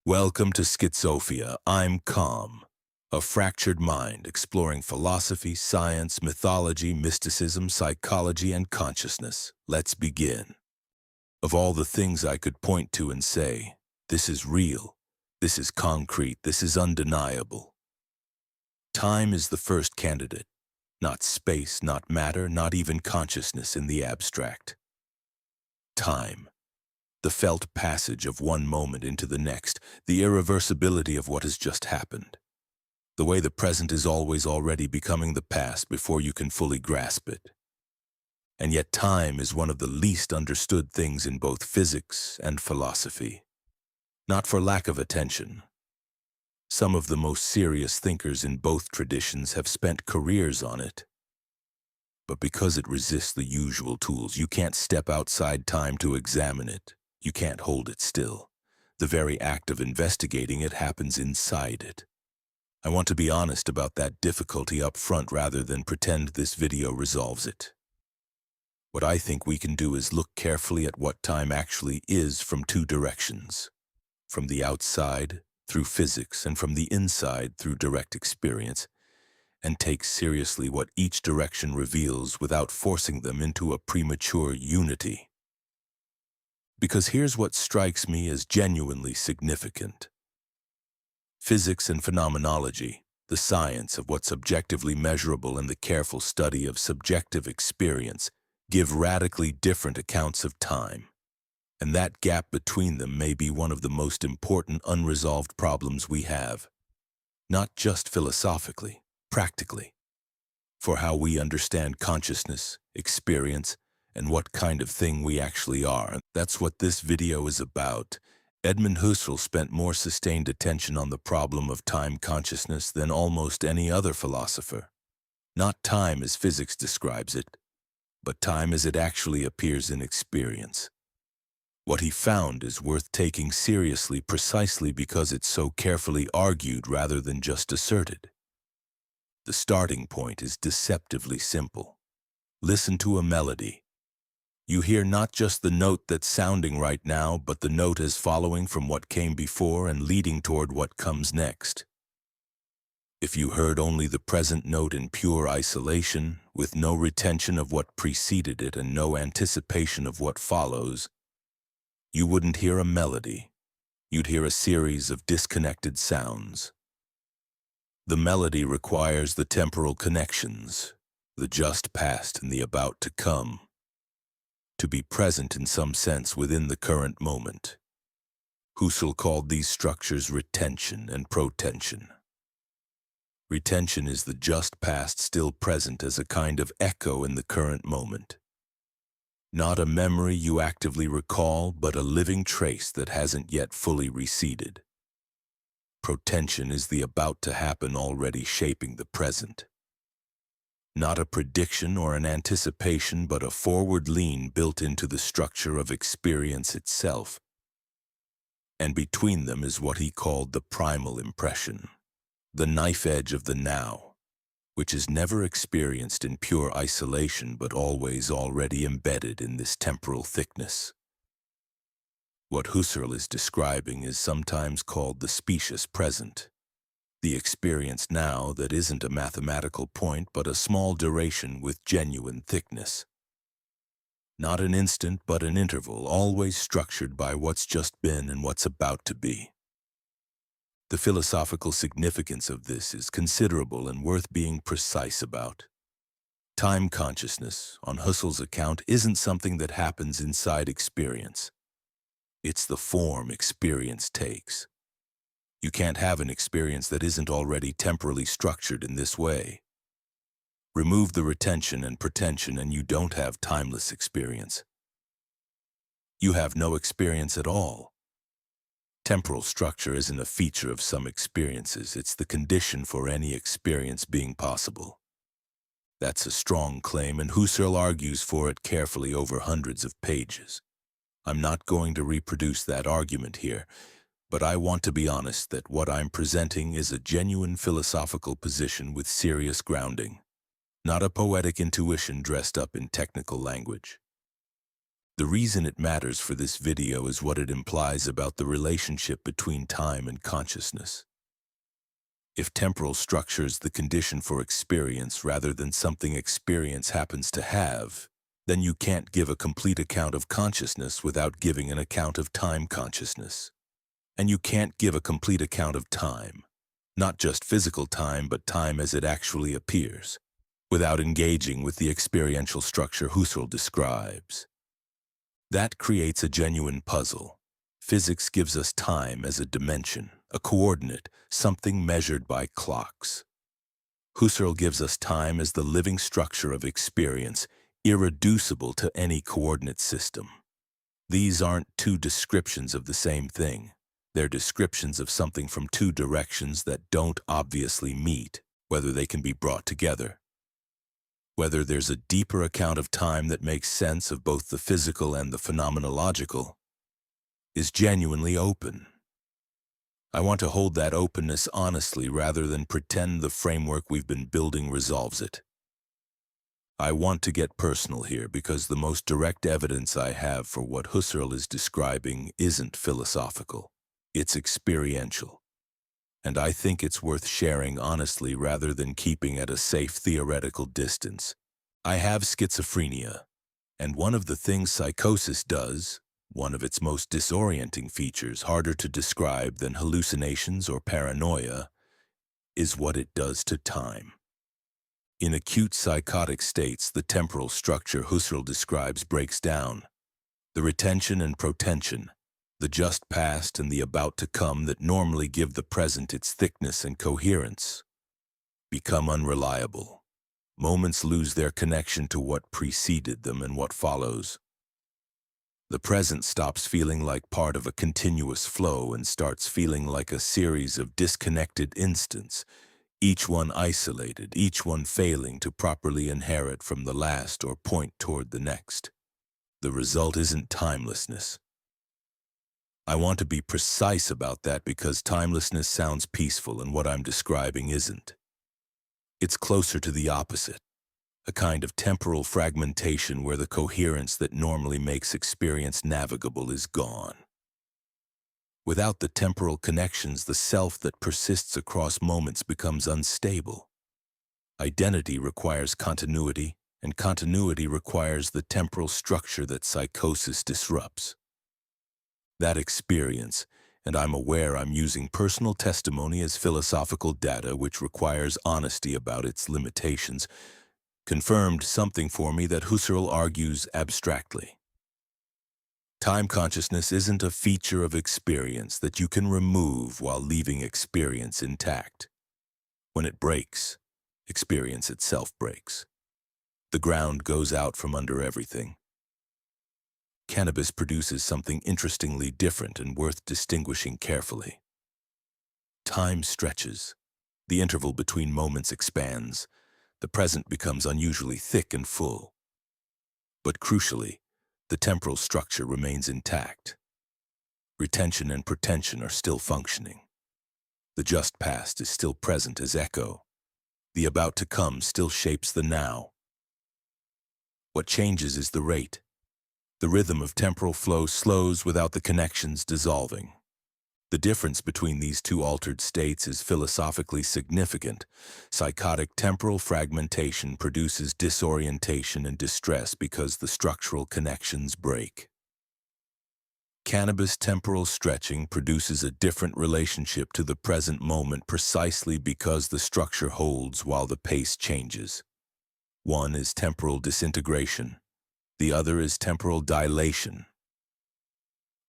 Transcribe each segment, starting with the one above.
Welcome to SchiZophia. I'm Calm, a fractured mind exploring philosophy, science, mythology, mysticism, psychology, and consciousness. Let's begin. Of all the things I could point to and say, this is real, this is concrete, this is undeniable. Time is the first candidate, not space, not matter, not even consciousness in the abstract. Time. The felt passage of one moment into the next, the irreversibility of what has just happened. The way the present is always already becoming the past before you can fully grasp it. And yet time is one of the least understood things in both physics and philosophy. Not for lack of attention. Some of the most serious thinkers in both traditions have spent careers on it. But because it resists the usual tools, you can't step outside time to examine it. You can't hold it still. The very act of investigating it happens inside it. I want to be honest about that difficulty up front rather than pretend this video resolves it. What I think we can do is look carefully at what time actually is from two directions. From the outside, through physics, and from the inside, through direct experience, and take seriously what each direction reveals without forcing them into a premature unity. Because here's what strikes me as genuinely significant. Physics and phenomenology, the science of what's objectively measurable and the careful study of subjective experience, give radically different accounts of time. And that gap between them may be one of the most important unresolved problems we have. Not just philosophically, practically. For how we understand consciousness, experience, and what kind of thing we actually are. That's what this video is about. Edmund Husserl spent more sustained attention on the problem of time consciousness than almost any other philosopher. Not time as physics describes it, but time as it actually appears in experience. What he found is worth taking seriously precisely because it's so carefully argued rather than just asserted. The starting point is deceptively simple. Listen to a melody. You hear not just the note that's sounding right now, but the note as following from what came before and leading toward what comes next. If you heard only the present note in pure isolation, with no retention of what preceded it and no anticipation of what follows, you wouldn't hear a melody. You'd hear a series of disconnected sounds. The melody requires the temporal connections, the just past and the about to come, to be present in some sense within the current moment. Husserl called these structures retention and protension. Retention is the just past still present as a kind of echo in the current moment. Not a memory you actively recall, but a living trace that hasn't yet fully receded. Protension is the about to happen already shaping the present. Not a prediction or an anticipation, but a forward lean built into the structure of experience itself. And between them is what he called the primal impression, the knife edge of the now, which is never experienced in pure isolation but always already embedded in this temporal thickness. What Husserl is describing is sometimes called the specious present. The experience now that isn't a mathematical point but a small duration with genuine thickness. Not an instant but an interval, always structured by what's just been and what's about to be. The philosophical significance of this is considerable and worth being precise about. Time consciousness, on Husserl's account, isn't something that happens inside experience. It's the form experience takes. You can't have an experience that isn't already temporally structured in this way. Remove the retention and pretension and you don't have timeless experience. You have no experience at all. Temporal structure isn't a feature of some experiences, it's the condition for any experience being possible. That's a strong claim, and Husserl argues for it carefully over hundreds of pages. I'm not going to reproduce that argument here, but I want to be honest that what I'm presenting is a genuine philosophical position with serious grounding, not a poetic intuition dressed up in technical language. The reason it matters for this video is what it implies about the relationship between time and consciousness. If temporal structure is the condition for experience rather than something experience happens to have, then you can't give a complete account of consciousness without giving an account of time consciousness. And you can't give a complete account of time, not just physical time, but time as it actually appears, without engaging with the experiential structure Husserl describes. That creates a genuine puzzle. Physics gives us time as a dimension, a coordinate, something measured by clocks. Husserl gives us time as the living structure of experience, irreducible to any coordinate system. These aren't two descriptions of the same thing. They're descriptions of something from two directions that don't obviously meet, whether they can be brought together. Whether there's a deeper account of time that makes sense of both the physical and the phenomenological is genuinely open. I want to hold that openness honestly rather than pretend the framework we've been building resolves it. I want to get personal here because the most direct evidence I have for what Husserl is describing isn't philosophical. It's experiential. And I think it's worth sharing honestly rather than keeping at a safe theoretical distance. I have schizophrenia, and one of the things psychosis does, one of its most disorienting features, harder to describe than hallucinations or paranoia, is what it does to time. In acute psychotic states, the temporal structure Husserl describes breaks down. The retention and protension, the just past and the about to come that normally give the present its thickness and coherence, become unreliable. Moments lose their connection to what preceded them and what follows. The present stops feeling like part of a continuous flow and starts feeling like a series of disconnected instants, each one isolated, each one failing to properly inherit from the last or point toward the next. The result isn't timelessness. I want to be precise about that because timelessness sounds peaceful and what I'm describing isn't. It's closer to the opposite. A kind of temporal fragmentation where the coherence that normally makes experience navigable is gone. Without the temporal connections, the self that persists across moments becomes unstable. Identity requires continuity, and continuity requires the temporal structure that psychosis disrupts. That experience, and I'm aware I'm using personal testimony as philosophical data which requires honesty about its limitations, confirmed something for me that Husserl argues abstractly. Time consciousness isn't a feature of experience that you can remove while leaving experience intact. When it breaks, experience itself breaks. The ground goes out from under everything. Cannabis produces something interestingly different and worth distinguishing carefully. Time stretches. The interval between moments expands. The present becomes unusually thick and full. But crucially, the temporal structure remains intact. Retention and protension are still functioning. The just past is still present as echo. The about to come still shapes the now. What changes is the rate. The rhythm of temporal flow slows without the connections dissolving. The difference between these two altered states is philosophically significant. Psychotic temporal fragmentation produces disorientation and distress because the structural connections break. Cannabis temporal stretching produces a different relationship to the present moment precisely because the structure holds while the pace changes. One is temporal disintegration. The other is temporal dilation.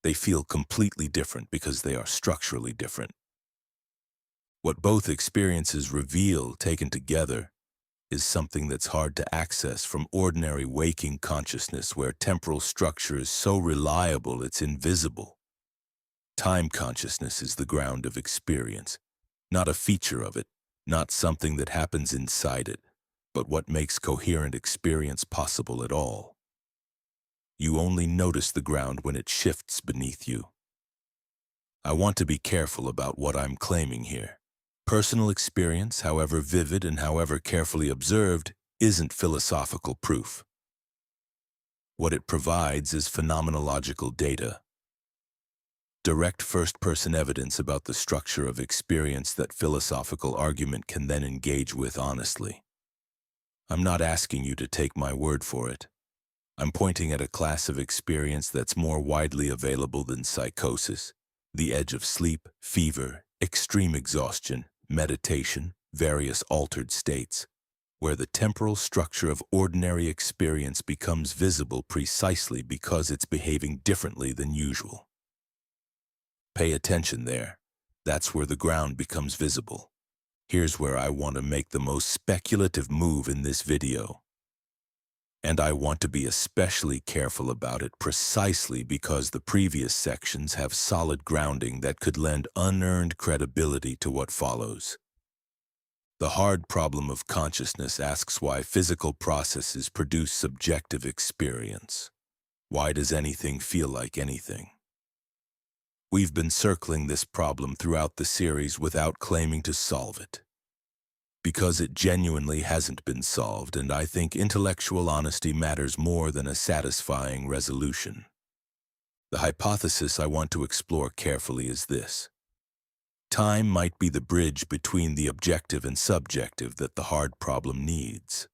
They feel completely different because they are structurally different. What both experiences reveal, taken together, is something that's hard to access from ordinary waking consciousness where temporal structure is so reliable it's invisible. Time consciousness is the ground of experience, not a feature of it, not something that happens inside it, but what makes coherent experience possible at all. You only notice the ground when it shifts beneath you. I want to be careful about what I'm claiming here. Personal experience, however vivid and however carefully observed, isn't philosophical proof. What it provides is phenomenological data, direct first-person evidence about the structure of experience that philosophical argument can then engage with honestly. I'm not asking you to take my word for it. I'm pointing at a class of experience that's more widely available than psychosis, the edge of sleep, fever, extreme exhaustion, meditation, various altered states, where the temporal structure of ordinary experience becomes visible precisely because it's behaving differently than usual. Pay attention there. That's where the ground becomes visible. Here's where I want to make the most speculative move in this video. And I want to be especially careful about it precisely because the previous sections have solid grounding that could lend unearned credibility to what follows. The hard problem of consciousness asks why physical processes produce subjective experience. Why does anything feel like anything? We've been circling this problem throughout the series without claiming to solve it. Because it genuinely hasn't been solved, and I think intellectual honesty matters more than a satisfying resolution. The hypothesis I want to explore carefully is this. Time might be the bridge between the objective and subjective that the hard problem needs.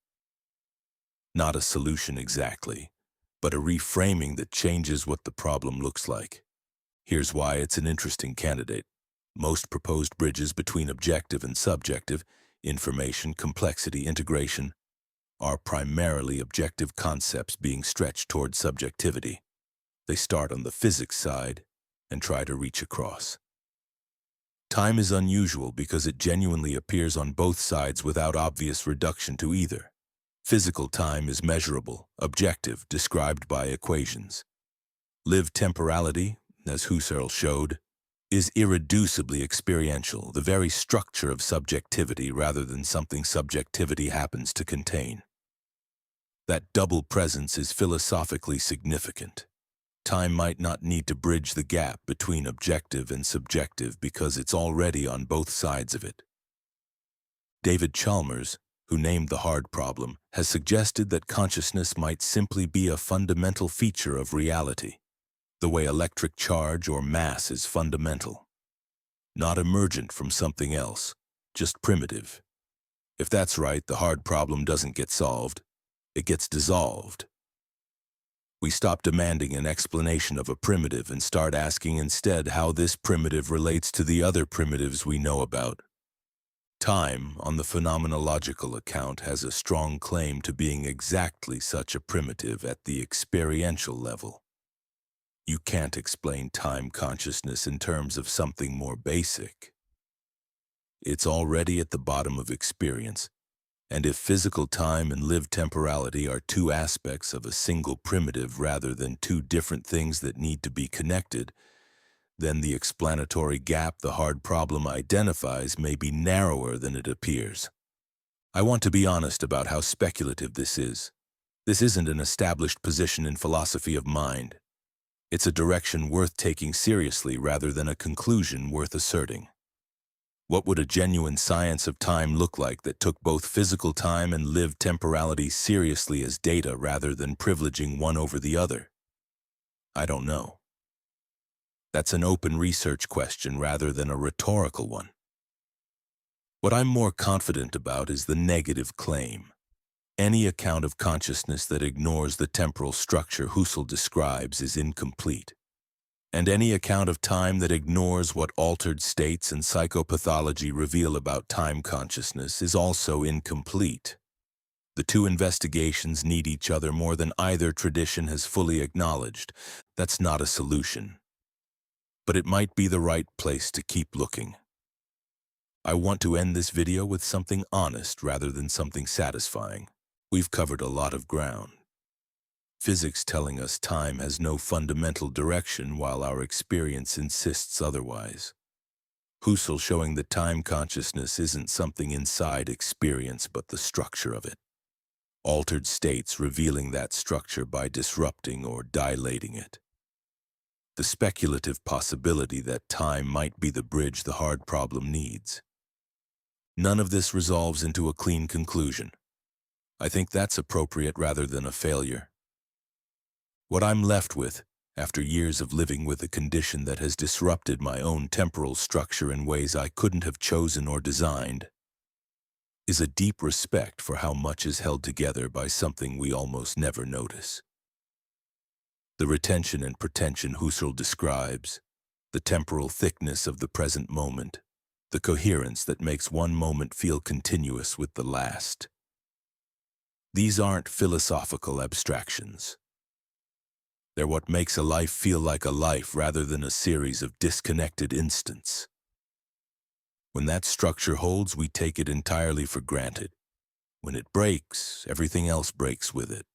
Not a solution exactly, but a reframing that changes what the problem looks like. Here's why it's an interesting candidate. Most proposed bridges between objective and subjective, information, complexity, integration, are primarily objective concepts being stretched toward subjectivity. They start on the physics side and try to reach across. Time is unusual because it genuinely appears on both sides without obvious reduction to either. Physical time is measurable, objective, described by equations. Lived temporality, as Husserl showed, is irreducibly experiential, the very structure of subjectivity rather than something subjectivity happens to contain. That double presence is philosophically significant. Time might not need to bridge the gap between objective and subjective because it's already on both sides of it. David Chalmers, who named the hard problem, has suggested that consciousness might simply be a fundamental feature of reality, the way electric charge or mass is fundamental. Not emergent from something else, just primitive. If that's right, the hard problem doesn't get solved, it gets dissolved. We stop demanding an explanation of a primitive and start asking instead how this primitive relates to the other primitives we know about. Time, on the phenomenological account, has a strong claim to being exactly such a primitive at the experiential level. You can't explain time consciousness in terms of something more basic. It's already at the bottom of experience, and if physical time and lived temporality are two aspects of a single primitive rather than two different things that need to be connected, then the explanatory gap the hard problem identifies may be narrower than it appears. I want to be honest about how speculative this is. This isn't an established position in philosophy of mind. It's a direction worth taking seriously rather than a conclusion worth asserting. What would a genuine science of time look like that took both physical time and lived temporality seriously as data rather than privileging one over the other? I don't know. That's an open research question rather than a rhetorical one. What I'm more confident about is the negative claim. Any account of consciousness that ignores the temporal structure Husserl describes is incomplete. And any account of time that ignores what altered states and psychopathology reveal about time consciousness is also incomplete. The two investigations need each other more than either tradition has fully acknowledged. That's not a solution. But it might be the right place to keep looking. I want to end this video with something honest rather than something satisfying. We've covered a lot of ground. Physics telling us time has no fundamental direction while our experience insists otherwise. Husserl showing that time consciousness isn't something inside experience but the structure of it. Altered states revealing that structure by disrupting or dilating it. The speculative possibility that time might be the bridge the hard problem needs. None of this resolves into a clean conclusion. I think that's appropriate rather than a failure. What I'm left with, after years of living with a condition that has disrupted my own temporal structure in ways I couldn't have chosen or designed, is a deep respect for how much is held together by something we almost never notice. The retention and pretension Husserl describes, the temporal thickness of the present moment, the coherence that makes one moment feel continuous with the last. These aren't philosophical abstractions. They're what makes a life feel like a life rather than a series of disconnected instants. When that structure holds, we take it entirely for granted. When it breaks, everything else breaks with it.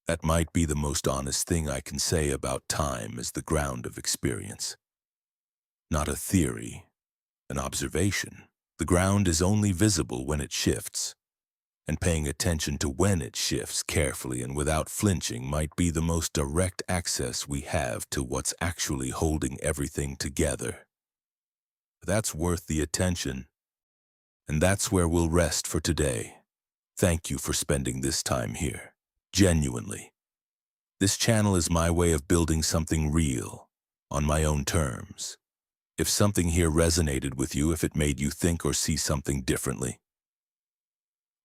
That might be the most honest thing I can say about time as the ground of experience. Not a theory, an observation. The ground is only visible when it shifts, and paying attention to when it shifts carefully and without flinching might be the most direct access we have to what's actually holding everything together. That's worth the attention, and that's where we'll rest for today. Thank you for spending this time here. Genuinely. This channel is my way of building something real, on my own terms. If something here resonated with you, if it made you think or see something differently,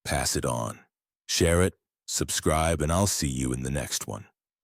pass it on. Share it, subscribe, and I'll see you in the next one.